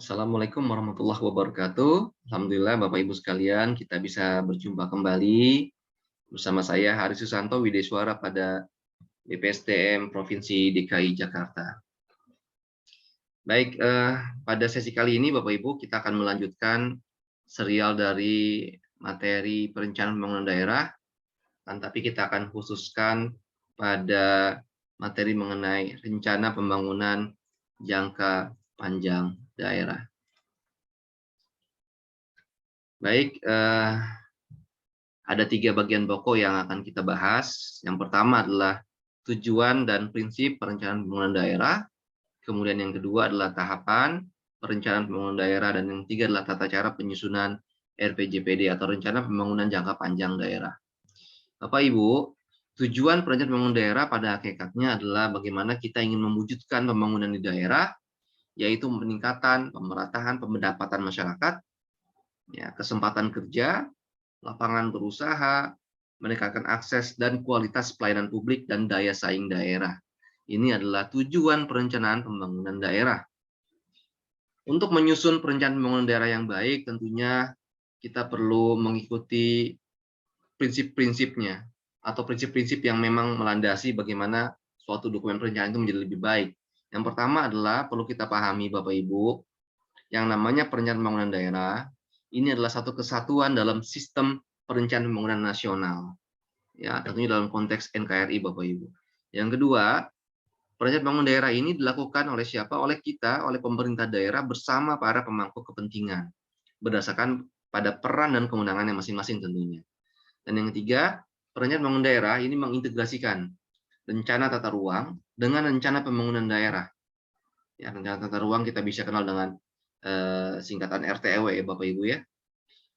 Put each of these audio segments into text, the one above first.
Assalamualaikum warahmatullahi wabarakatuh. Alhamdulillah Bapak Ibu sekalian, kita bisa berjumpa kembali bersama saya Haris Susanto Wideswara pada BPSDM Provinsi DKI Jakarta. Baik, pada sesi kali ini Bapak Ibu kita akan melanjutkan serial dari materi perencanaan pembangunan daerah, tapi kita akan khususkan pada materi mengenai rencana pembangunan jangka panjang daerah. Baik, ada 3 bagian pokok yang akan kita bahas. Yang pertama adalah tujuan dan prinsip perencanaan pembangunan daerah. Kemudian yang kedua adalah tahapan perencanaan pembangunan daerah. Dan yang ketiga adalah tata cara penyusunan RPJPD atau Rencana Pembangunan Jangka Panjang Daerah. Bapak Ibu, tujuan perencanaan pembangunan daerah pada hakikatnya adalah bagaimana kita ingin mewujudkan pembangunan di daerah, yaitu peningkatan, pemerataan, pendapatan masyarakat, ya, kesempatan kerja, lapangan berusaha, meningkatkan akses dan kualitas pelayanan publik dan daya saing daerah. Ini adalah tujuan perencanaan pembangunan daerah. Untuk menyusun perencanaan pembangunan daerah yang baik, tentunya kita perlu mengikuti prinsip-prinsipnya atau prinsip-prinsip yang memang melandasi bagaimana suatu dokumen perencanaan itu menjadi lebih baik. Yang pertama adalah perlu kita pahami Bapak Ibu, yang namanya perencanaan pembangunan daerah ini adalah satu kesatuan dalam sistem perencanaan pembangunan nasional. Ya, tentunya dalam konteks NKRI Bapak Ibu. Yang kedua, perencanaan pembangunan daerah ini dilakukan oleh siapa? Oleh kita, oleh pemerintah daerah bersama para pemangku kepentingan. Berdasarkan pada peran dan kewenangannya masing-masing tentunya. Dan yang ketiga, perencanaan pembangunan daerah ini mengintegrasikan rencana tata ruang dengan rencana pembangunan daerah. Ya, rencana tata ruang kita bisa kenal dengan singkatan RTEW ya Bapak Ibu ya.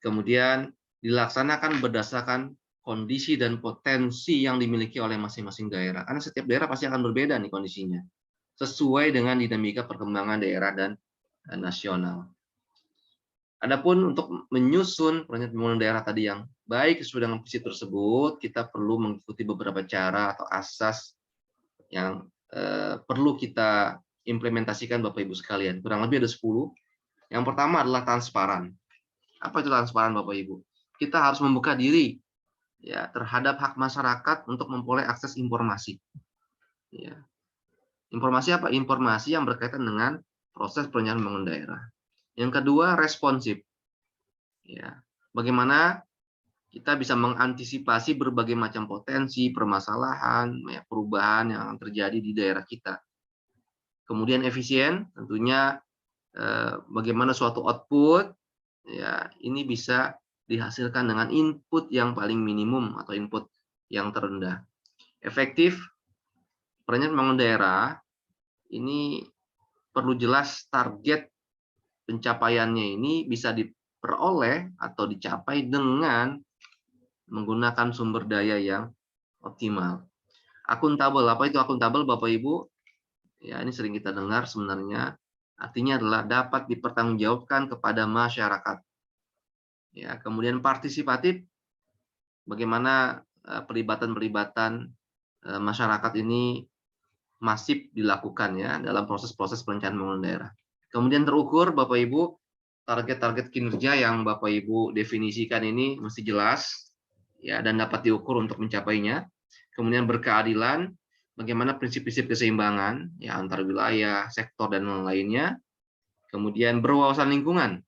Kemudian dilaksanakan berdasarkan kondisi dan potensi yang dimiliki oleh masing-masing daerah. Karena setiap daerah pasti akan berbeda nih kondisinya. Sesuai dengan dinamika perkembangan daerah dan nasional. Adapun untuk menyusun perencanaan pembangunan daerah tadi yang baik sesuai dengan prinsip tersebut, kita perlu mengikuti beberapa cara atau asas yang perlu kita implementasikan Bapak Ibu sekalian. Kurang lebih ada 10. Yang pertama adalah transparan. Apa itu transparan Bapak Ibu? Kita harus membuka diri ya terhadap hak masyarakat untuk memperoleh akses informasi. Ya. Informasi apa? Informasi yang berkaitan dengan proses perencanaan pembangunan daerah. Yang kedua, responsif. Ya. Bagaimana kita bisa mengantisipasi berbagai macam potensi, permasalahan, ya, perubahan yang terjadi di daerah kita. Kemudian efisien, tentunya bagaimana suatu output ya ini bisa dihasilkan dengan input yang paling minimum atau input yang terendah. Efektif, perencanaan pembangunan daerah ini perlu jelas target pencapaiannya ini bisa diperoleh atau dicapai dengan menggunakan sumber daya yang optimal. Akuntabel, apa itu akuntabel Bapak Ibu? Ya, ini sering kita dengar sebenarnya. Artinya adalah dapat dipertanggungjawabkan kepada masyarakat. Ya, kemudian partisipatif, bagaimana pelibatan-pelibatan masyarakat ini masif dilakukan ya dalam proses-proses perencanaan pembangunan daerah. Kemudian terukur Bapak Ibu, target-target kinerja yang Bapak Ibu definisikan ini mesti jelas ya dan dapat diukur untuk mencapainya. Kemudian berkeadilan, bagaimana prinsip-prinsip keseimbangan ya antar wilayah, sektor dan lainnya. Kemudian berwawasan lingkungan.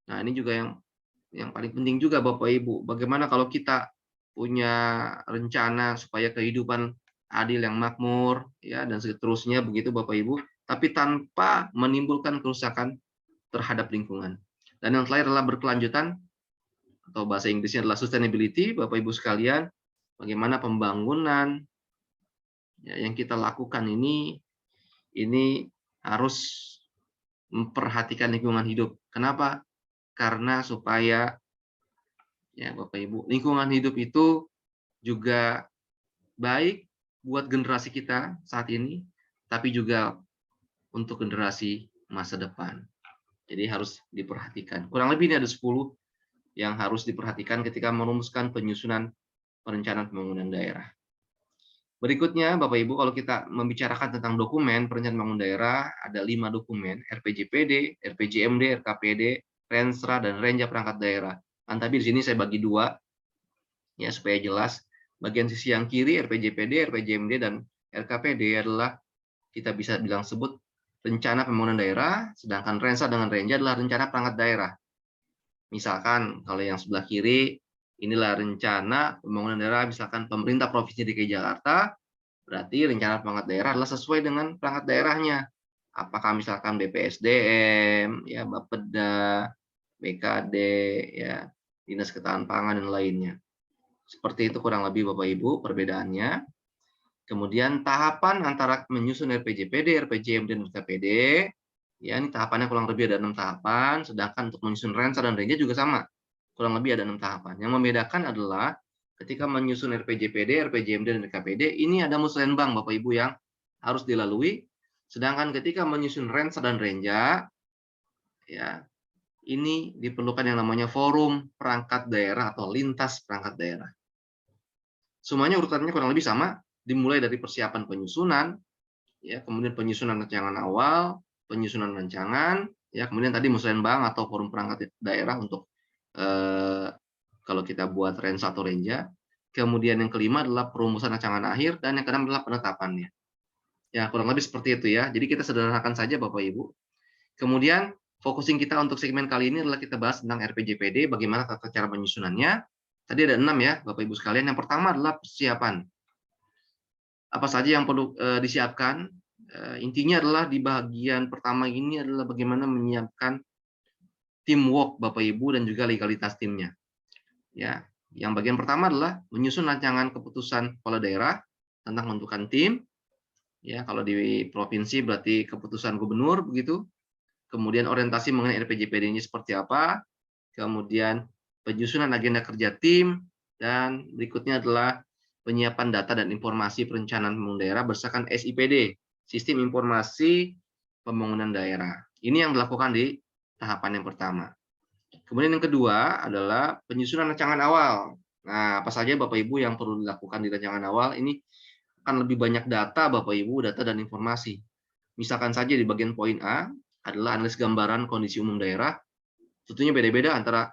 Nah, ini juga yang paling penting juga Bapak Ibu. Bagaimana kalau kita punya rencana supaya kehidupan adil yang makmur ya dan seterusnya begitu Bapak Ibu, tapi tanpa menimbulkan kerusakan terhadap lingkungan. Dan yang terakhir adalah berkelanjutan atau bahasa Inggrisnya adalah sustainability Bapak Ibu sekalian, bagaimana pembangunan ya, yang kita lakukan ini harus memperhatikan lingkungan hidup. Kenapa? Karena supaya ya Bapak Ibu, lingkungan hidup itu juga baik buat generasi kita saat ini, tapi juga untuk generasi masa depan. Jadi harus diperhatikan. Kurang lebih ini ada 10 yang harus diperhatikan ketika merumuskan penyusunan perencanaan pembangunan daerah. Berikutnya, Bapak Ibu, kalau kita membicarakan tentang dokumen perencanaan pembangunan daerah, ada 5 dokumen, RPJPD, RPJMD, RKPD, Renstra, dan Renja Perangkat Daerah. Tapi di sini saya bagi dua, ya supaya jelas. Bagian sisi yang kiri, RPJPD, RPJMD, dan RKPD adalah kita bisa bilang sebut rencana pembangunan daerah, sedangkan Renstra dengan Renja adalah rencana perangkat daerah. Misalkan kalau yang sebelah kiri, inilah rencana pembangunan daerah, misalkan pemerintah Provinsi DKI Jakarta, berarti rencana perangkat daerah adalah sesuai dengan perangkat daerahnya. Apakah misalkan BPSDM, ya Bapeda, BKD, ya Dinas Ketahanan Pangan dan lainnya. Seperti itu kurang lebih Bapak Ibu perbedaannya. Kemudian tahapan antara menyusun RPJPD, RPJMD, dan RKPD, ya ini tahapannya kurang lebih ada 6 tahapan, sedangkan untuk menyusun Renstra dan Renja juga sama, kurang lebih ada 6 tahapan. Yang membedakan adalah ketika menyusun RPJPD, RPJMD, dan RKPD, ini ada musrenbang Bapak Ibu yang harus dilalui, sedangkan ketika menyusun Renstra dan Renja, ya ini diperlukan yang namanya forum perangkat daerah atau lintas perangkat daerah. Semuanya urutannya kurang lebih sama, dimulai dari persiapan penyusunan, ya, kemudian penyusunan rancangan awal, penyusunan rancangan, ya, kemudian tadi musrenbang atau forum perangkat daerah untuk kalau kita buat Renstra atau Renja. Kemudian yang kelima adalah perumusan rancangan akhir, dan yang keenam adalah penetapannya. Ya, kurang lebih seperti itu ya. Jadi kita sederhanakan saja Bapak Ibu. Kemudian focusing kita untuk segmen kali ini adalah kita bahas tentang RPJPD, bagaimana tata cara penyusunannya. Tadi ada 6 ya Bapak Ibu sekalian. Yang pertama adalah persiapan. Apa saja yang perlu disiapkan? Intinya adalah di bagian pertama ini adalah bagaimana menyiapkan teamwork Bapak Ibu dan juga legalitas timnya. Ya, yang bagian pertama adalah menyusun rancangan keputusan kepala daerah tentang pembentukan tim. Ya, kalau di provinsi berarti keputusan gubernur begitu. Kemudian orientasi mengenai RPJPD-nya seperti apa. Kemudian penyusunan agenda kerja tim, dan berikutnya adalah penyiapan data dan informasi perencanaan pembangunan daerah berdasarkan SIPD, Sistem Informasi Pembangunan Daerah. Ini yang dilakukan di tahapan yang pertama. Kemudian yang kedua adalah penyusunan rancangan awal. Nah, apa saja Bapak Ibu yang perlu dilakukan di rancangan awal? Ini akan lebih banyak data Bapak Ibu, data dan informasi. Misalkan saja di bagian poin A adalah analisis gambaran kondisi umum daerah. Tentunya beda-beda antara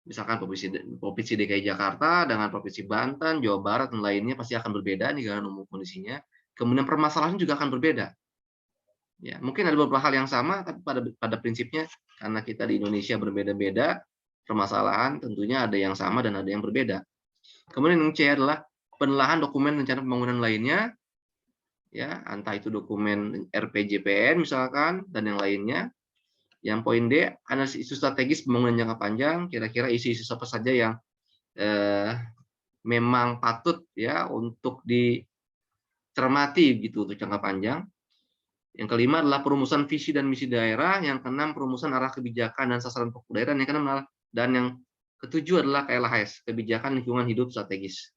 misalkan Provinsi DKI Jakarta dengan Provinsi Banten, Jawa Barat, dan lainnya pasti akan berbeda nih gambaran umum kondisinya. Kemudian permasalahan juga akan berbeda. Ya, mungkin ada beberapa hal yang sama, tapi pada prinsipnya karena kita di Indonesia berbeda-beda, permasalahan tentunya ada yang sama dan ada yang berbeda. Kemudian yang C adalah penelahan dokumen rencana pembangunan lainnya, ya, entah itu dokumen RPJPN misalkan dan yang lainnya. Yang poin D, analisis isu strategis pembangunan jangka panjang, kira-kira isu-isu apa saja yang memang patut ya untuk dicermati gitu untuk jangka panjang. Yang kelima adalah perumusan visi dan misi daerah, yang keenam perumusan arah kebijakan dan sasaran pokok daerah, yang keenam dan yang ketujuh adalah KLHS, kebijakan lingkungan hidup strategis.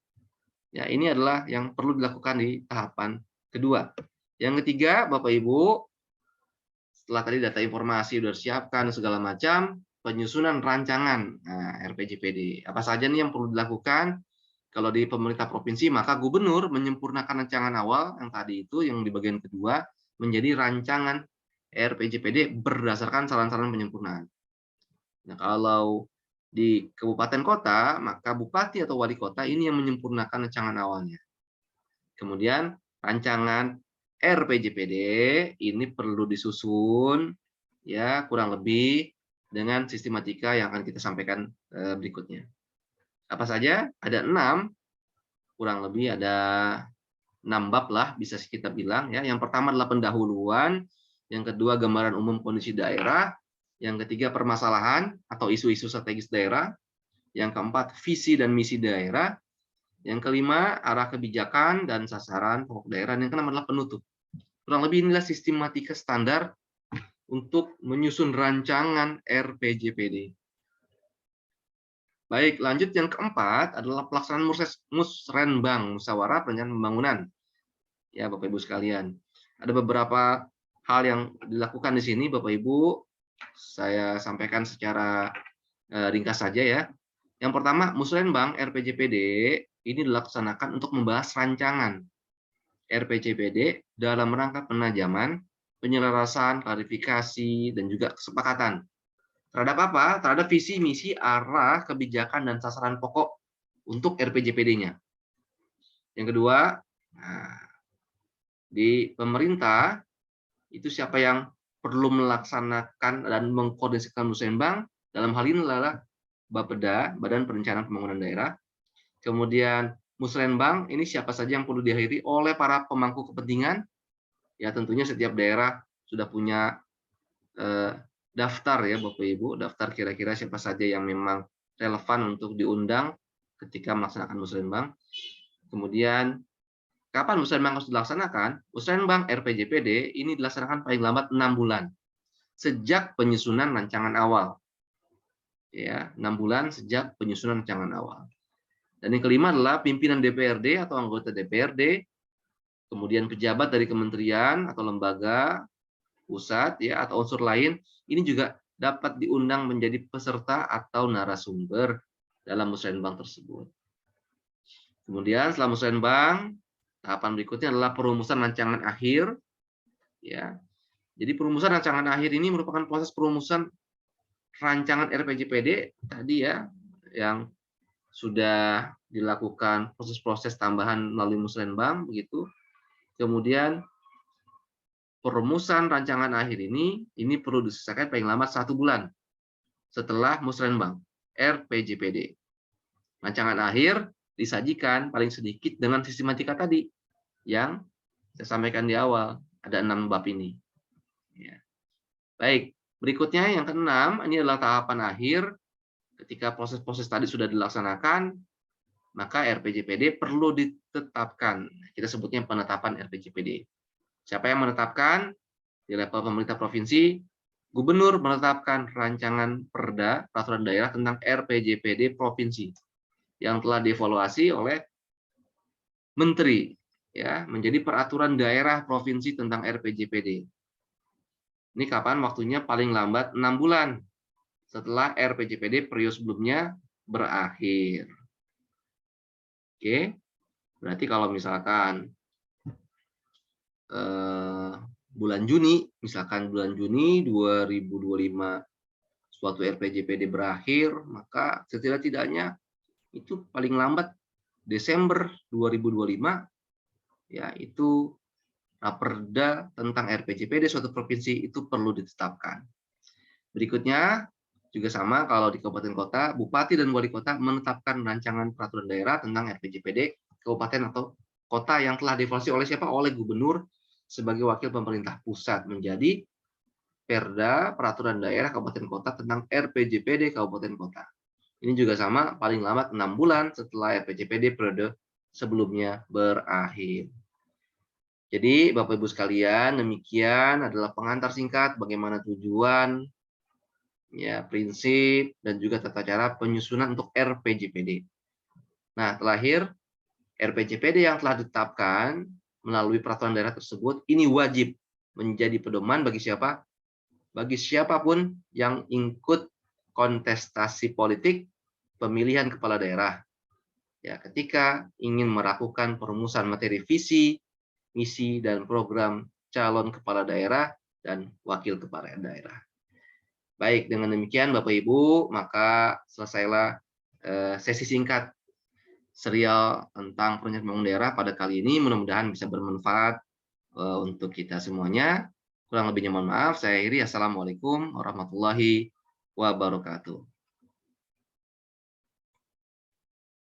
Ya, ini adalah yang perlu dilakukan di tahapan kedua. Yang ketiga, Bapak Ibu, setelah tadi data informasi sudah disiapkan segala macam, penyusunan rancangan RPJPD. Apa saja nih yang perlu dilakukan? Kalau di pemerintah provinsi, maka gubernur menyempurnakan rancangan awal yang tadi itu, yang di bagian kedua, menjadi rancangan RPJPD berdasarkan saran-saran penyempurnaan. Nah, kalau di kabupaten kota, maka bupati atau wali kota ini yang menyempurnakan rancangan awalnya. Kemudian rancangan RPJPD ini perlu disusun ya kurang lebih dengan sistematika yang akan kita sampaikan berikutnya. Apa saja? Ada 6, kurang lebih ada 6 bab lah bisa kita bilang ya. Yang pertama adalah pendahuluan, yang kedua gambaran umum kondisi daerah, yang ketiga permasalahan atau isu-isu strategis daerah, yang keempat visi dan misi daerah, yang kelima arah kebijakan dan sasaran pokok daerah, yang keenam adalah penutup. Kurang lebih inilah sistematika standar untuk menyusun rancangan RPJPD. Baik, lanjut yang keempat adalah pelaksanaan musrenbang, musyawarah perencanaan pembangunan. Ya, Bapak Ibu sekalian. Ada beberapa hal yang dilakukan di sini, Bapak Ibu. Saya sampaikan secara ringkas saja ya. Yang pertama, musrenbang RPJPD ini dilaksanakan untuk membahas rancangan RPJPD dalam rangka penajaman, penyelarasan, klarifikasi, dan juga kesepakatan. Terhadap apa? Terhadap visi, misi, arah, kebijakan, dan sasaran pokok untuk RPJPD-nya. Yang kedua, nah, di pemerintah, itu siapa yang perlu melaksanakan dan mengkoordinasikan musrenbang, dalam hal ini adalah Bapeda, Badan Perencanaan Pembangunan Daerah. Kemudian musrenbang ini siapa saja yang perlu dihadiri oleh para pemangku kepentingan. Ya tentunya setiap daerah sudah punya daftar ya Bapak Ibu, daftar kira-kira siapa saja yang memang relevan untuk diundang ketika melaksanakan musrenbang. Kemudian kapan musrenbang harus dilaksanakan? Musrenbang RPJPD ini dilaksanakan paling lambat 6 bulan sejak penyusunan rancangan awal. Ya, 6 bulan sejak penyusunan rancangan awal. Dan yang kelima adalah pimpinan DPRD atau anggota DPRD, kemudian pejabat dari kementerian atau lembaga pusat ya atau unsur lain, ini juga dapat diundang menjadi peserta atau narasumber dalam musrenbang tersebut. Kemudian setelah musrenbang, tahapan berikutnya adalah perumusan rancangan akhir. Ya, jadi perumusan rancangan akhir ini merupakan proses perumusan rancangan RPJPD tadi ya, yang sudah dilakukan proses-proses tambahan melalui musrenbang begitu. Kemudian perumusan rancangan akhir ini perlu diselesaikan paling lambat 1 bulan setelah musrenbang RPJPD. Rancangan akhir disajikan paling sedikit dengan sistematika tadi yang saya sampaikan di awal, ada 6 bab ini. Ya. Baik, berikutnya yang keenam, ini adalah tahapan akhir. Ketika proses-proses tadi sudah dilaksanakan, maka RPJPD perlu ditetapkan. Kita sebutnya penetapan RPJPD. Siapa yang menetapkan? Di level pemerintah provinsi, gubernur menetapkan rancangan perda peraturan daerah tentang RPJPD provinsi yang telah dievaluasi oleh menteri ya menjadi peraturan daerah provinsi tentang RPJPD. Ini kapan waktunya? Paling lambat 6 bulan setelah RPJPD periode sebelumnya berakhir. Oke, berarti kalau misalkan bulan Juni, misalkan bulan Juni 2025 suatu RPJPD berakhir, maka setidak-tidaknya itu paling lambat Desember 2025 ya itu Raperda tentang RPJPD suatu provinsi itu perlu ditetapkan. Berikutnya juga sama kalau di kabupaten kota, bupati dan wali kota menetapkan rancangan peraturan daerah tentang RPJPD kabupaten atau kota yang telah dievaluasi oleh siapa? Oleh gubernur sebagai wakil pemerintah pusat menjadi Perda peraturan daerah kabupaten kota tentang RPJPD kabupaten kota. Ini juga sama, paling lambat 6 bulan setelah RPJPD periode sebelumnya berakhir. Jadi Bapak Ibu sekalian, demikian adalah pengantar singkat bagaimana tujuan, ya prinsip dan juga tata cara penyusunan untuk RPJPD. Nah, terakhir RPJPD yang telah ditetapkan melalui peraturan daerah tersebut ini wajib menjadi pedoman bagi siapa? Bagi siapapun yang ikut kontestasi politik pemilihan kepala daerah. Ya, ketika ingin melakukan perumusan materi visi, misi dan program calon kepala daerah dan wakil kepala daerah. Baik, dengan demikian Bapak Ibu, maka selesailah sesi singkat serial tentang perencanaan pembangunan daerah pada kali ini. Mudah-mudahan bisa bermanfaat untuk kita semuanya. Kurang lebihnya mohon maaf. Saya akhiri. Assalamualaikum warahmatullahi wabarakatuh.